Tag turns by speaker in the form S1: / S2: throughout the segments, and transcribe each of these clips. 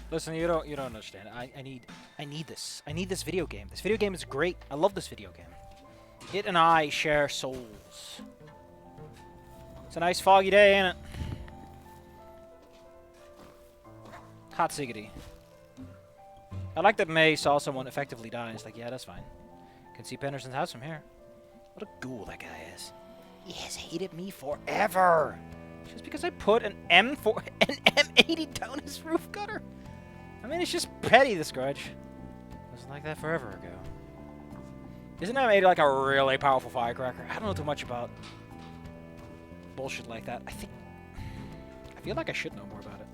S1: Listen, you don't understand. I need this. I need this video game. This video game is great. I love this video game. It and I share souls. It's a nice foggy day, ain't it? Hot siggity. I like that May saw someone effectively die, and it's like, yeah, that's fine. Can see Penderson's house from here. What a ghoul that guy is. He has hated me forever. Just because I put an M80 down his roof gutter. I mean, it's just petty, this grudge. It was like that forever ago. Isn't M80 like a really powerful firecracker? I don't know too much about bullshit like that. I feel like I should know more about it.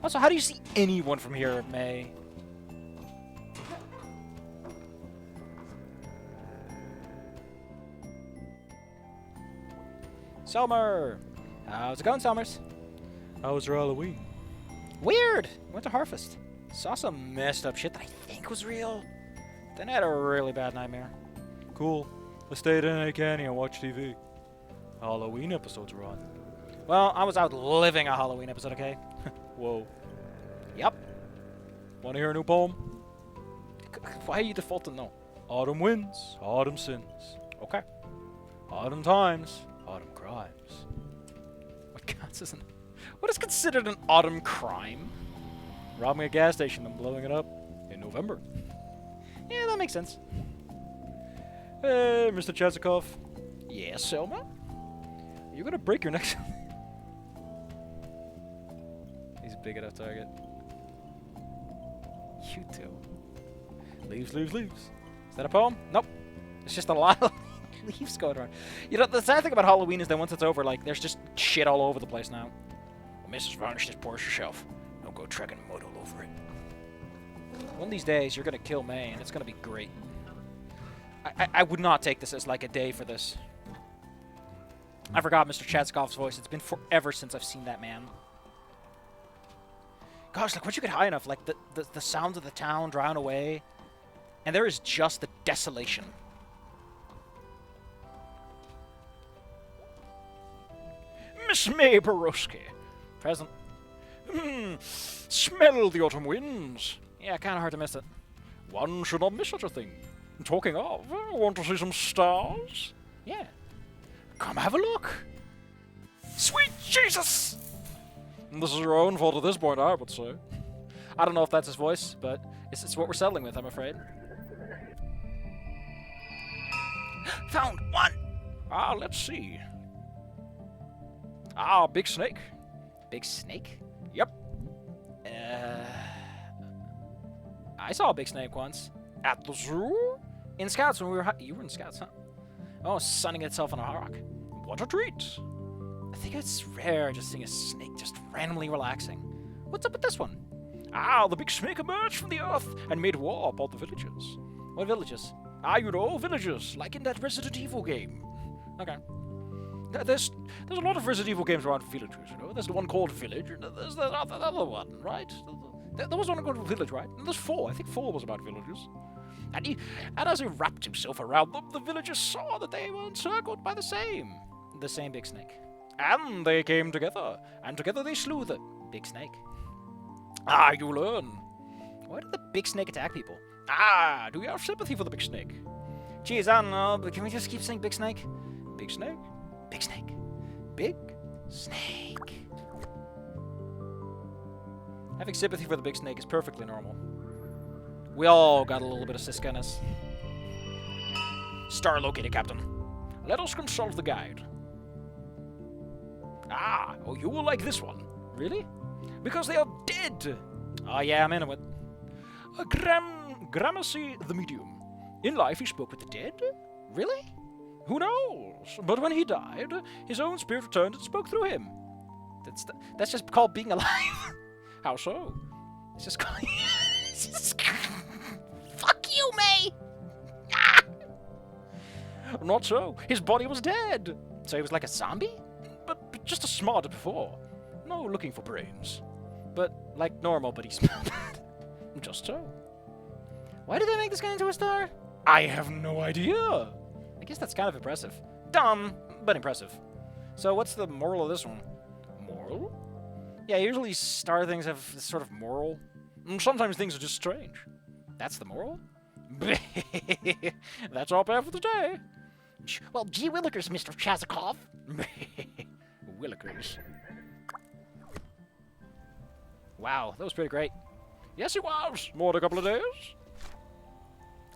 S1: Also, how do you see anyone from here, May? Selmer! How's it going, Selmers?
S2: How was your Halloween?
S1: Weird! Went to Harvest. Saw some messed up shit that I think was real. Then I had a really bad nightmare.
S2: Cool. I stayed in a canny and watched TV. Halloween episodes were on.
S1: Well, I was out living a Halloween episode, okay?
S2: Whoa.
S1: Yep.
S2: Want to hear a new poem?
S1: Why are you defaulting no?
S2: Autumn wins, autumn sins.
S1: Okay.
S2: Autumn times, autumn crimes.
S1: What counts as what is considered an autumn crime?
S2: Robbing a gas station and blowing it up in November.
S1: Yeah, that makes sense.
S2: Hey, Mr. Chazikov.
S1: Yes, Selma?
S2: You're gonna break your neck. He's big enough target.
S1: You too.
S2: Leaves, leaves, leaves.
S1: Is that a poem? Nope. It's just a lot of leaves going around. You know, the sad thing about Halloween is that once it's over, like, there's just shit all over the place now. Well, Mrs. Varnish, just pours yourself. Don't go trekking mud all over it. One of these days, you're gonna kill May, and it's gonna be great. I would not take this as, like, a day for this. I forgot Mr. Chatskov's voice. It's been forever since I've seen that man. Gosh, like, once you get high enough, like, the sounds of the town drown away, and there is just the desolation. Miss May Borowski. Present.
S2: Smell the autumn winds.
S1: Yeah, kind of hard to miss it.
S2: One should not miss such a thing. Talking of, want to see some stars?
S1: Yeah.
S2: Come have a look. Sweet Jesus! This is your own fault at this point, I would say.
S1: I don't know if that's his voice, but it's what we're settling with, I'm afraid. Found one!
S2: Ah, let's see. Ah, big snake.
S1: Big snake?
S2: Yep.
S1: I saw a big snake once.
S2: At the zoo?
S1: In Scouts when we were... You were in Scouts, huh? Oh, sunning itself on a rock.
S2: What a treat.
S1: I think it's rare just seeing a snake just randomly relaxing. What's up with this one?
S2: Ah, the big snake emerged from the earth and made war upon the villagers.
S1: What villages?
S2: Ah, you know, villagers, like in that Resident Evil game.
S1: Okay.
S2: There's a lot of Resident Evil games around villages, you know. There's the one called Village, and there's the other one, right? There was one called Village, right? And there's 4. I think 4 was about villages. And as he wrapped himself around them, the villagers saw that they were encircled by the same
S1: big snake.
S2: And they came together, and together they slew the
S1: big snake.
S2: Ah, you learn.
S1: Why did the big snake attack people?
S2: Ah, do you have sympathy for the big snake?
S1: Geez, I don't know, but can we just keep saying big snake?
S2: Big snake?
S1: Big snake.
S2: Big
S1: snake. Having sympathy for the big snake is perfectly normal. We all got a little bit of Siska in us.
S2: Star located, Captain. Let us consult the guide. Ah, oh, you will like this one.
S1: Really?
S2: Because they are dead.
S1: Oh yeah, I'm into it.
S2: Gramercy the Medium. In life he spoke with the dead.
S1: Really?
S2: Who knows? But when he died, his own spirit returned and spoke through him.
S1: That's just called being alive.
S2: How so?
S1: It's just called... Fuck you, May! Ah!
S2: Not so. His body was dead.
S1: So he was like a zombie?
S2: But just as smart as before. No looking for brains.
S1: But like normal, but he's...
S2: Just so.
S1: Why did they make this guy into a star?
S2: I have no idea.
S1: I guess that's kind of impressive. Dumb, but impressive. So what's the moral of this one?
S2: Moral? Yeah, usually star things have this sort of moral. Sometimes things are just strange.
S1: That's the moral?
S2: That's all I have for the day.
S1: Well, gee willikers, Mr. Chazakov.
S2: Willikers.
S1: Wow, that was pretty great.
S2: Yes, it was. More than a couple of days.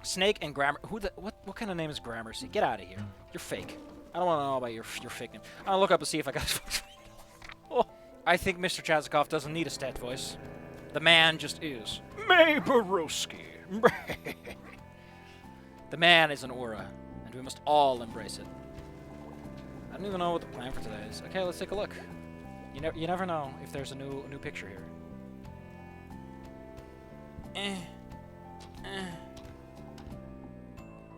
S1: Snake and Grammar. What kind of name is Gramercy? Get out of here. You're fake. I don't want to know about your fake name. I'll look up and see if I got. Oh, I think Mr. Chazakov doesn't need a stat voice. The man just is.
S2: May Borowski.
S1: The man is an aura, and we must all embrace it. I don't even know what the plan for today is. Okay, let's take a look. You never know if there's a new picture here.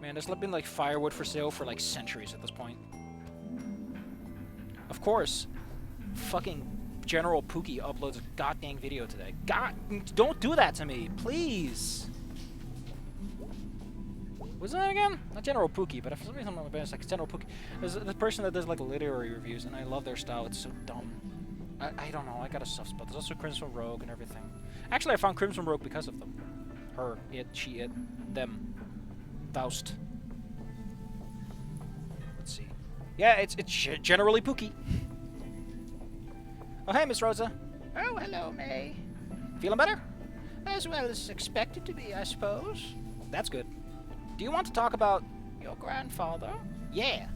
S1: Man, there's been like firewood for sale for like centuries at this point. Of course, fucking General Pookie uploads a goddamn video today. God, don't do that to me, please. What's that again? Not General Pookie, but for some reason I'm on the bench like General Pookie. There's the person that does like literary reviews, and I love their style. It's so dumb. I don't know. I got a soft spot. There's also Crimson Rogue and everything. Actually, I found Crimson Rogue because of them. Her, it, she, it, them. Faust. Let's see. Yeah, it's generally Pookie. Oh, hey, Miss Rosa.
S3: Oh, hello, May.
S1: Feeling better?
S3: As well as expected to be, I suppose.
S1: That's good. Do you want to talk about...
S3: Your grandfather?
S1: Yeah.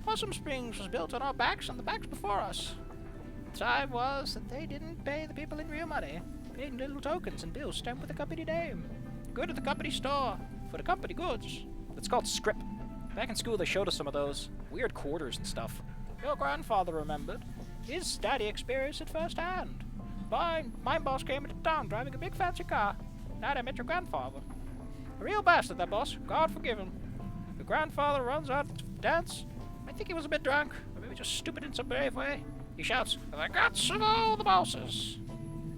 S3: Possum Springs was built on our backs and the backs before us. The time was that they didn't pay the people in real money, paid in little tokens and bills stamped with the company name. Go to the company store for the company goods.
S1: It's called script. Back in school, they showed us some of those. Weird quarters and stuff.
S3: Your grandfather remembered. His daddy experienced it firsthand. My boss came into town driving a big fancy car. Night I met your grandfather. A real bastard, that boss. God forgive him. Your grandfather runs out to dance. I think he was a bit drunk, or maybe just stupid in some brave way. He shouts, "The guts of all the bosses!"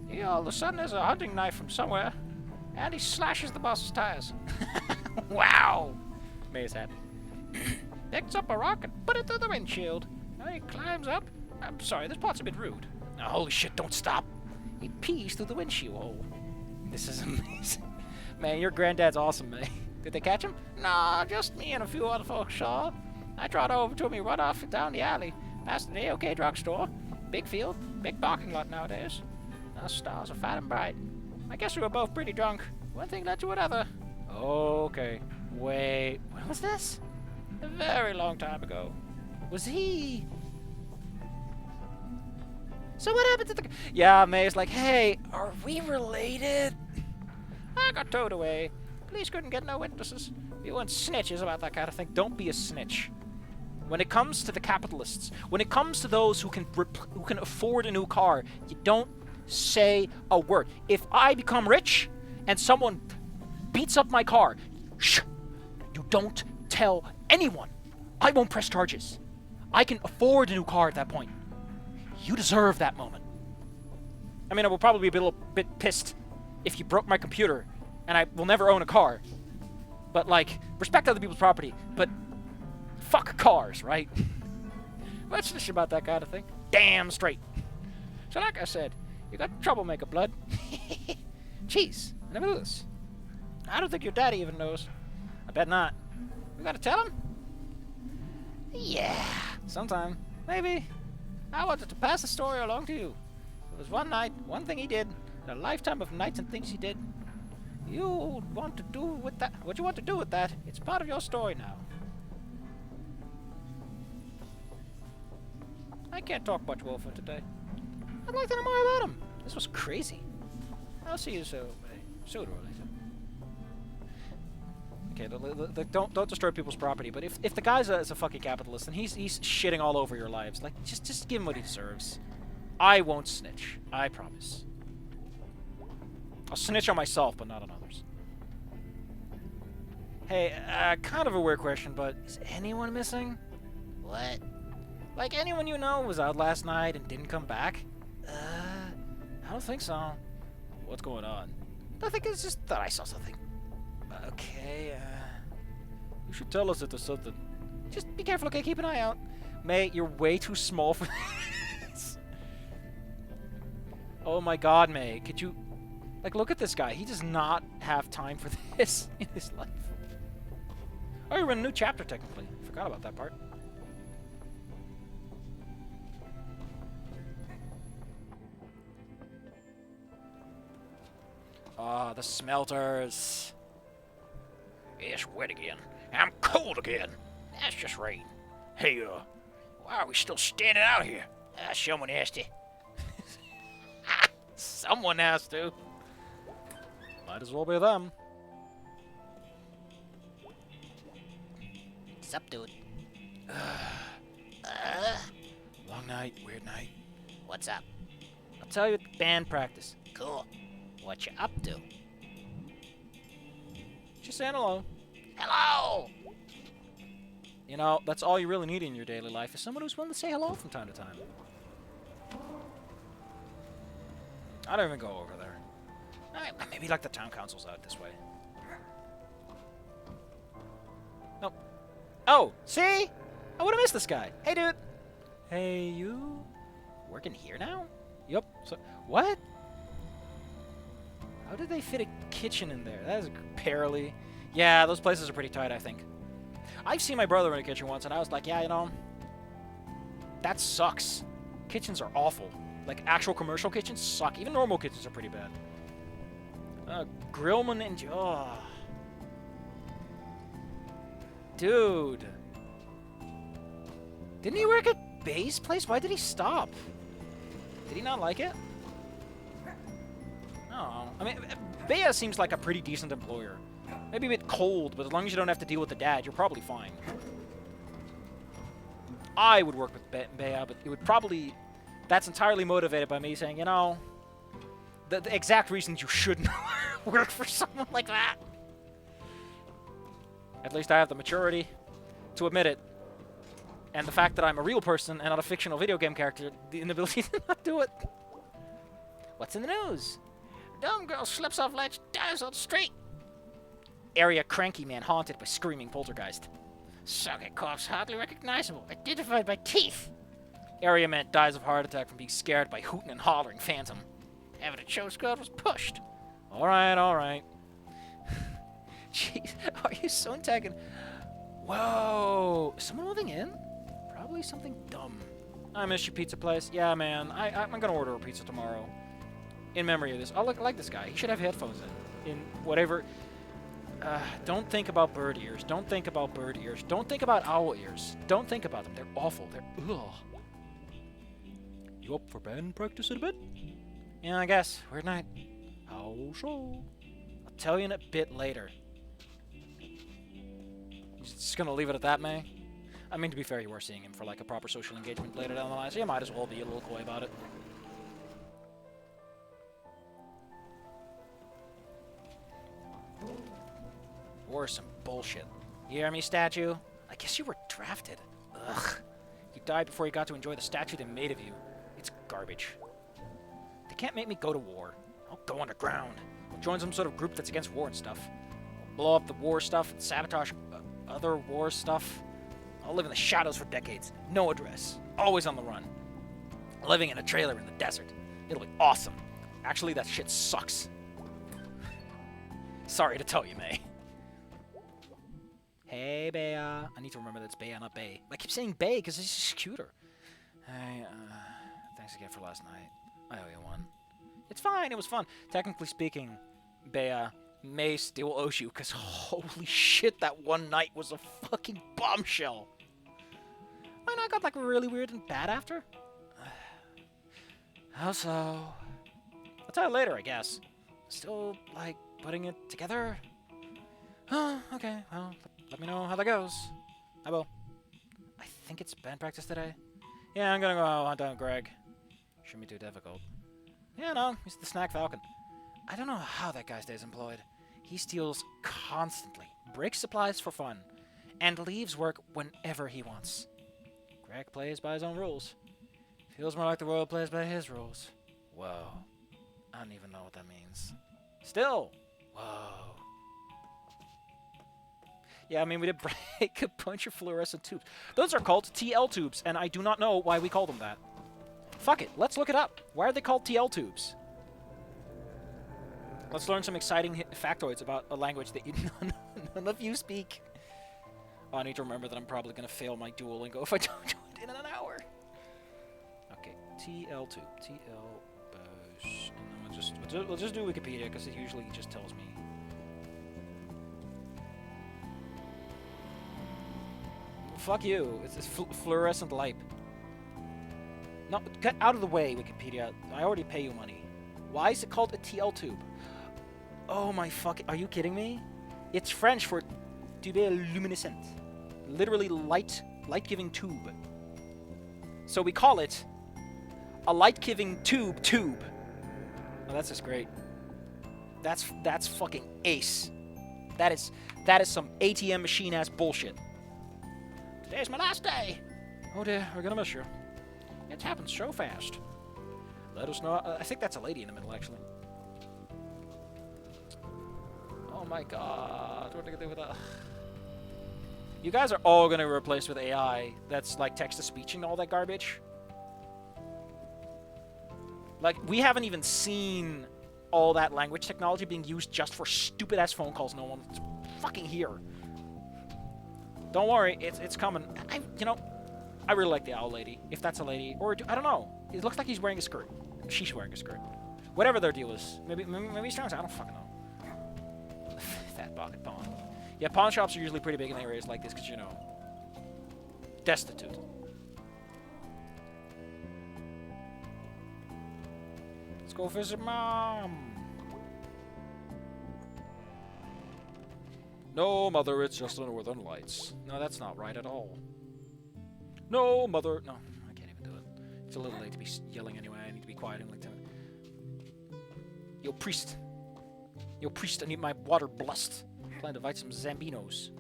S3: He all of a sudden has a hunting knife from somewhere, and he slashes the boss's tires.
S1: Wow! May's happy.
S3: Picks up a rock and put it through the windshield. Now he climbs up. I'm sorry, this part's a bit rude.
S1: Oh, holy shit, don't stop.
S3: He pees through the windshield hole.
S1: This is amazing. Man, your granddad's awesome, man. Did they catch him?
S3: Nah, just me and a few other folks saw. I trot over to him, he run off down the alley, past an A-OK drugstore. Big field, big parking lot nowadays. Our stars are fat and bright. I guess we were both pretty drunk. One thing led to another.
S1: Okay. Wait, when was this?
S3: A very long time ago.
S1: Was he... So what happened to the... Yeah, May's like, hey, are we related?
S3: I got towed away. Police couldn't get no witnesses. We weren't snitches about that kind of thing.
S1: Don't be a snitch. When it comes to the capitalists, when it comes to those who can afford a new car, you don't say a word. If I become rich and someone beats up my car, shh, you don't tell anyone. I won't press charges. I can afford a new car at that point. You deserve that moment. I mean, I will probably be a little bit pissed if you broke my computer and I will never own a car. But, like, respect other people's property, but fuck cars, right?
S3: What's this about that kind of thing?
S1: Damn straight.
S3: So like I said, you got troublemaker blood. Jeez, I never knew this. I don't think your daddy even knows.
S1: I bet not.
S3: We gotta tell him?
S1: Yeah, sometime. Maybe.
S3: I wanted to pass the story along to you. It was one night, one thing he did, and a lifetime of nights and things he did. You want to do with that what you want to do with that, it's part of your story now. I can't talk much more for today.
S1: I'd like to know more about him. This was crazy.
S3: I'll see you soon, sooner or later.
S1: Okay, don't destroy people's property. But if the guy's a fucking capitalist, then he's shitting all over your lives. Like, just give him what he deserves. I won't snitch. I promise. I'll snitch on myself, but not on others. Hey, kind of a weird question, but is anyone missing?
S3: What?
S1: Like, anyone you know was out last night and didn't come back? I don't think so. What's going on? Nothing, it's just that I saw something. Okay, you should tell us if there's something. Just be careful, okay? Keep an eye out. May, you're way too small for this. Oh my god, May. Could you... Like, look at this guy. He does not have time for this in his life. Oh, you're in a new chapter, technically. Forgot about that part. Ah, the smelters.
S3: It's wet again. I'm cold again. That's just rain. Hey, why are we still standing out here? Someone has to.
S1: Someone has to. Might as well be them.
S3: What's up, dude?
S1: Long night, weird night.
S3: What's up?
S1: I'll tell you at band practice.
S3: Cool. What you up to?
S1: Just saying hello.
S3: Hello!
S1: You know, that's all you really need in your daily life is someone who's willing to say hello from time to time. I don't even go over there. Maybe like the town council's out this way. Nope. Oh, see? I would have missed this guy. Hey, dude. Hey, you. Working here now? Yup. So, what? How did they fit a kitchen in there? That is barely... Yeah, those places are pretty tight, I think. I've seen my brother in a kitchen once, and I was like, yeah, you know, that sucks. Kitchens are awful. Like, actual commercial kitchens suck. Even normal kitchens are pretty bad. Grillman and... Oh. Dude. Didn't he work at Bay's place? Why did he stop? Did he not like it? Oh, I mean, Bea seems like a pretty decent employer. Maybe a bit cold, but as long as you don't have to deal with the dad, you're probably fine. I would work with Bea, but it would probably... That's entirely motivated by me saying, you know, the exact reasons you shouldn't work for someone like that. At least I have the maturity to admit it. And the fact that I'm a real person and not a fictional video game character, the inability to not do it. What's in the news?
S3: Dumb girl slips off ledge, dies on the street.
S1: Area cranky man haunted by screaming poltergeist.
S3: Socket corpse hardly recognizable, identified by teeth.
S1: Area man dies of heart attack from being scared by hooting and hollering phantom.
S3: Evidence shows code was pushed.
S1: Alright, alright. Jeez, are you so tagging? Whoa! Is someone moving in? Probably something dumb. I miss your pizza place. Yeah, man. I'm gonna order a pizza tomorrow. In memory of this. I like this guy. He should have headphones in whatever... don't think about bird ears. Don't think about bird ears. Don't think about owl ears. Don't think about them. They're awful. They're... Ugh. You up for band practice in a bit? Yeah, I guess. Weird night. How so? I'll tell you in a bit later. Just gonna leave it at that, May? I mean, to be fair, you were seeing him for like a proper social engagement later down the line, so you might as well be a little coy about it. Or some bullshit. You hear me, statue? I guess you were drafted. Ugh. You died before you got to enjoy the statue they made of you. It's garbage. They can't make me go to war. I'll go underground. I'll join some sort of group that's against war and stuff. I'll blow up the war stuff and sabotage other war stuff. I'll live in the shadows for decades. No address. Always on the run. Living in a trailer in the desert. It'll be awesome. Actually, that shit sucks. Sorry to tell you, May. Hey, Bea. I need to remember that it's Bea, not Bay. I keep saying Bay because it's just cuter. Hey, thanks again for last night. I owe you one. It's fine. It was fun. Technically speaking, Bea, May still owes you because holy shit, that one night was a fucking bombshell. I know I got like really weird and bad after. How so? I'll tell you later, I guess. Still, like, putting it together? Oh, okay, well, let me know how that goes. I will. I think it's band practice today. Yeah, I'm gonna go hunt down Greg. Shouldn't be too difficult. Yeah, no, he's the Snack Falcon. I don't know how that guy stays employed. He steals constantly, breaks supplies for fun, and leaves work whenever he wants. Greg plays by his own rules. Feels more like the world plays by his rules. Whoa. I don't even know what that means. Still. Whoa. Yeah, I mean, we did break a bunch of fluorescent tubes. Those are called TL tubes, and I do not know why we call them that. Fuck it. Let's look it up. Why are they called TL tubes? Let's learn some exciting factoids about a language that none of you speak. Oh, I need to remember that I'm probably going to fail my Duolingo if I don't do it in an hour. Okay, TL tube. TL bus. And then we'll just do Wikipedia because it usually just tells me. Fuck you. It's fluorescent light. No, get out of the way, Wikipedia. I already pay you money. Why is it called a TL tube? Oh my fuck! Are you kidding me? It's French for tube luminescent, literally light-giving tube. So we call it a light-giving tube. Oh, that's just great. That's fucking ace. That is some ATM machine ass bullshit.
S3: Today's my last day.
S1: Oh dear, we're gonna miss you.
S3: It's happened so fast.
S1: Let us know. I think that's a lady in the middle, actually. Oh my god, what are they gonna do with that? You guys are all gonna replace with AI that's like text-to-speech and all that garbage. Like, we haven't even seen all that language technology being used just for stupid-ass phone calls no one's fucking here. Don't worry, it's coming. I really like the owl lady, if that's a lady. Or, I don't know. It looks like he's wearing a skirt. She's wearing a skirt. Whatever their deal is. Maybe he's trans. I don't fucking know. Fat pocket pawn. Yeah, pawn shops are usually pretty big in areas like this because, destitute. Let's go visit Mom.
S2: No, Mother, it's just the Northern Lights.
S1: No, that's not right at all. No, Mother. No, I can't even do it. It's a little late to be yelling anyway. I need to be quiet in like 10 minutes. Yo, priest. I need my water blessed. I'm planning to fight some Zambinos.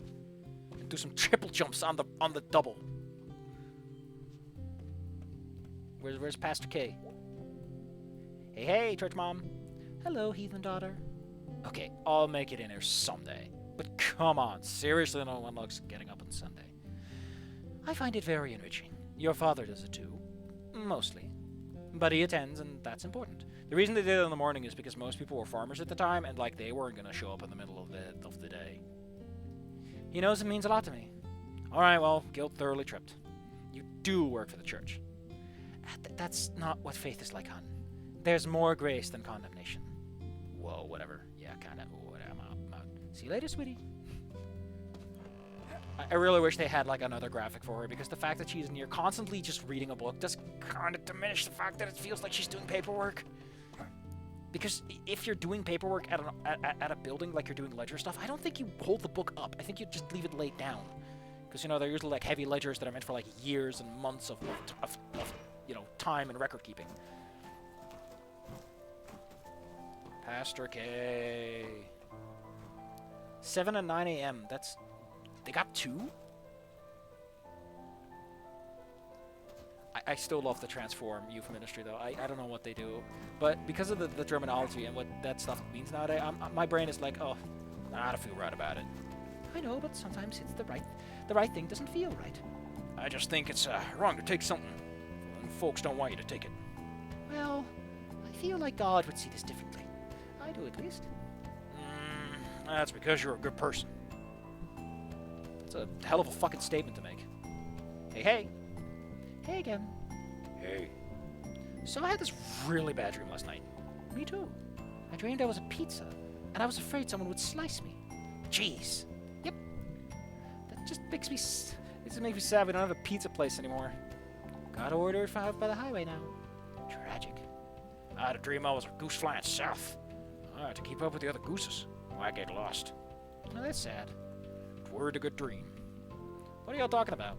S1: And do some triple jumps on the double. Where's Pastor K? Hey, church mom. Hello, heathen daughter. Okay, I'll make it in there someday. But come on, seriously, no one likes getting up on Sunday. I find it very enriching. Your father does it too. Mostly. But he attends, and that's important. The reason they did it in the morning is because most people were farmers at the time, and like they weren't going to show up in the middle of the day. He knows it means a lot to me. Alright, well, guilt thoroughly tripped. You do work for the church. That's not what faith is like, hon. There's more grace than condemnation. Whoa, whatever. Yeah, kinda. I'm out. See you later, sweetie. I really wish they had like another graphic for her, because the fact that she's near constantly just reading a book does kind of diminish the fact that it feels like she's doing paperwork. Because if you're doing paperwork at a building like you're doing ledger stuff, I don't think you hold the book up. I think you just leave it laid down. Because, they're usually like heavy ledgers that are meant for like years and months of time and record keeping. Pastor K. 7 and 9 a.m. That's... They got 2? I still love the Transform youth ministry, though. I don't know what they do. But because of the terminology and what that stuff means nowadays, my brain is like, oh, I don't feel right about it. I know, but sometimes it's the right thing doesn't feel right.
S2: I just think it's wrong to take something when folks don't want you to take it.
S1: Well, I feel like God would see this differently. I do, at least.
S2: That's because you're a good person.
S1: It's a hell of a fucking statement to make. Hey. Hey again.
S2: Hey.
S1: So I had this really bad dream last night. Me too. I dreamed I was a pizza, and I was afraid someone would slice me. Jeez. Yep. That just makes me sad we don't have a pizza place anymore. Gotta order it out by the highway now. Tragic.
S2: I had a dream I was a goose flying south. I had to keep up with the other gooses. I get lost.
S1: Oh, that's sad.
S2: Word a good dream.
S1: What are y'all talking about?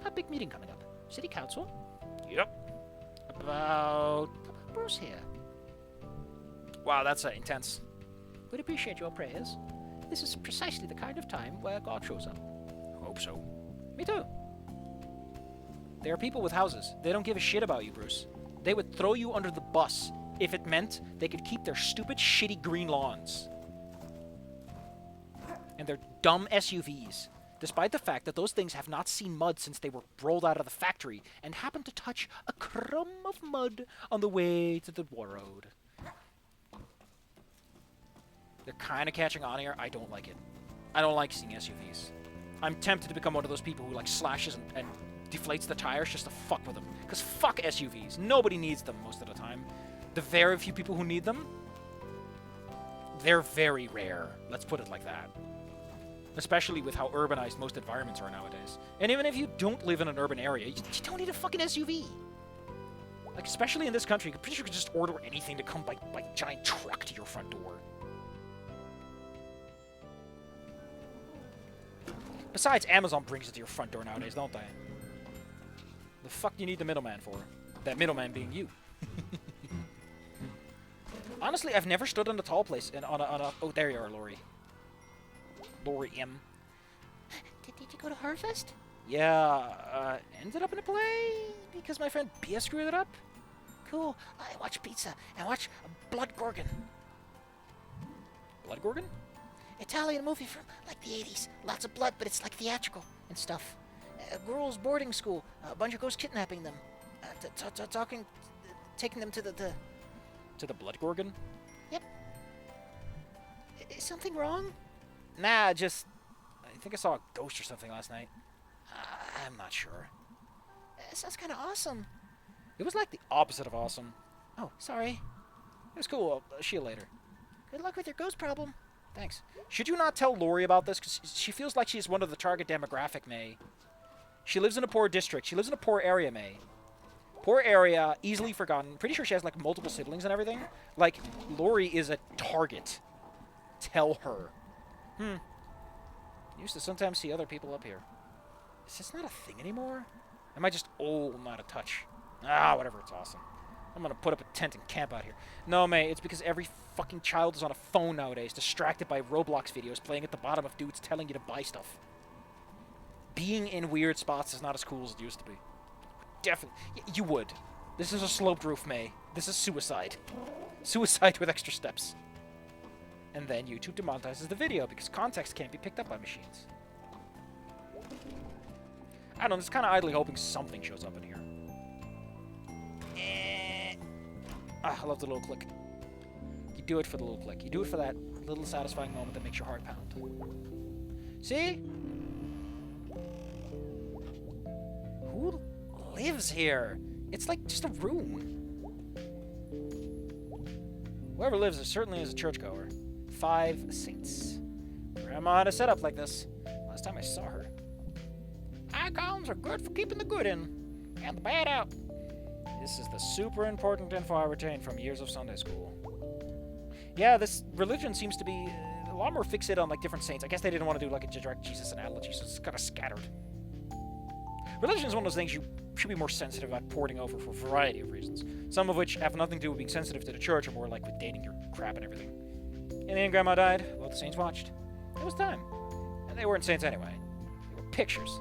S1: A big meeting coming up. City Council?
S2: Yep.
S1: About Bruce here.
S2: Wow, that's intense.
S1: We'd appreciate your prayers. This is precisely the kind of time where God shows up.
S2: Hope so.
S1: Me too. There are people with houses. They don't give a shit about you, Bruce. They would throw you under the bus if it meant they could keep their stupid, shitty green lawns. And their dumb SUVs. despite the fact that those things have not seen mud since they were rolled out of the factory and happen to touch a crumb of mud on the way to the war road. They're kind of catching on here. I don't like it. I don't like seeing SUVs. I'm tempted to become one of those people who like slashes and deflates the tires just to fuck with them. Because fuck SUVs. Nobody needs them most of the time. The very few people who need them, they're very rare. Let's put it like that. Especially with how urbanized most environments are nowadays. And even if you don't live in an urban area, you don't need a fucking SUV. Like, especially in this country, I'm pretty sure you could just order anything to come by giant truck to your front door. Besides, Amazon brings it to your front door nowadays, don't they? The fuck do you need the middleman for? That middleman being you. Honestly, I've never stood in a tall place on a... Oh, there you are, Lori. Lori M.
S4: Did you go to Harvest?
S1: Yeah, ended up in a play because my friend Pia screwed it up.
S4: Cool. I watch Pizza and watch Blood Gorgon.
S1: Blood Gorgon?
S4: Italian movie from like the 80s. Lots of blood, but it's like theatrical and stuff. A girls' boarding school. A bunch of ghosts kidnapping them. Taking them to the...
S1: To the Blood Gorgon?
S4: Yep. Is something wrong?
S1: Nah, just... I think I saw a ghost or something last night. I'm not sure.
S4: It sounds kind of awesome.
S1: It was like the opposite of awesome.
S4: Oh, sorry.
S1: It was cool. I'll see you later.
S4: Good luck with your ghost problem.
S1: Thanks. Should you not tell Lori about this? Because she feels like she's one of the target demographic, May. She lives in a poor district. She lives in a poor area, May. Poor area, easily forgotten. Pretty sure she has, like, multiple siblings and everything. Like, Lori is a target. Tell her. Used to sometimes see other people up here. Is this not a thing anymore? Am I just old and out of touch? Ah, whatever, it's awesome. I'm gonna put up a tent and camp out here. No, May, it's because every fucking child is on a phone nowadays, distracted by Roblox videos playing at the bottom of dudes telling you to buy stuff. Being in weird spots is not as cool as it used to be. Definitely. You would. This is a sloped roof, May. This is suicide. Suicide with extra steps. And then YouTube demonetizes the video because context can't be picked up by machines. I don't know, just kind of idly hoping something shows up in here. I love the little click. You do it for the little click. You do it for that little satisfying moment that makes your heart pound. See? Who lives here? It's like just a room. Whoever lives there certainly is a churchgoer. 5 saints. Grandma had a setup like this last time I saw her.
S3: Icons are good for keeping the good in and the bad out.
S1: This is the super important info I retained from years of Sunday school. Yeah, this religion seems to be a lot more fixated on like different saints. I guess they didn't want to do like a direct Jesus and Adela Jesus. It's kind of scattered. Religion is one of those things you should be more sensitive about porting over for a variety of reasons. Some of which have nothing to do with being sensitive to the church or more like with dating your crap and everything. In the end, Grandma died. Well, the saints watched. It was time. And they weren't saints anyway. They were pictures.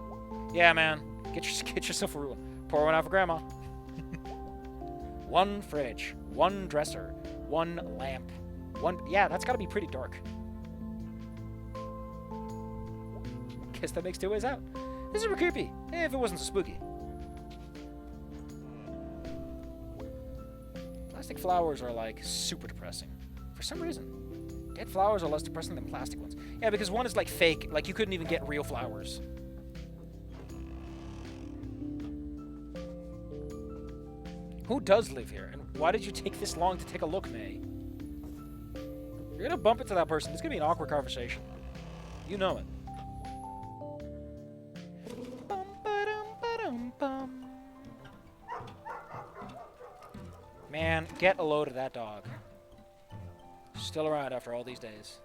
S1: Yeah, man. Get yourself a ruler. Pour one out for Grandma. 1 fridge, 1 dresser, 1 lamp, 1... Yeah, that's gotta be pretty dark. Guess that makes 2 ways out. This is super creepy, if it wasn't so spooky. Plastic flowers are, like, super depressing. For some reason. Dead flowers are less depressing than plastic ones. Yeah, because one is, like, fake. Like, you couldn't even get real flowers. Who does live here? And why did you take this long to take a look, May? You're gonna bump into that person. It's gonna be an awkward conversation. You know it. Man, get a load of that dog. Still around after all these days.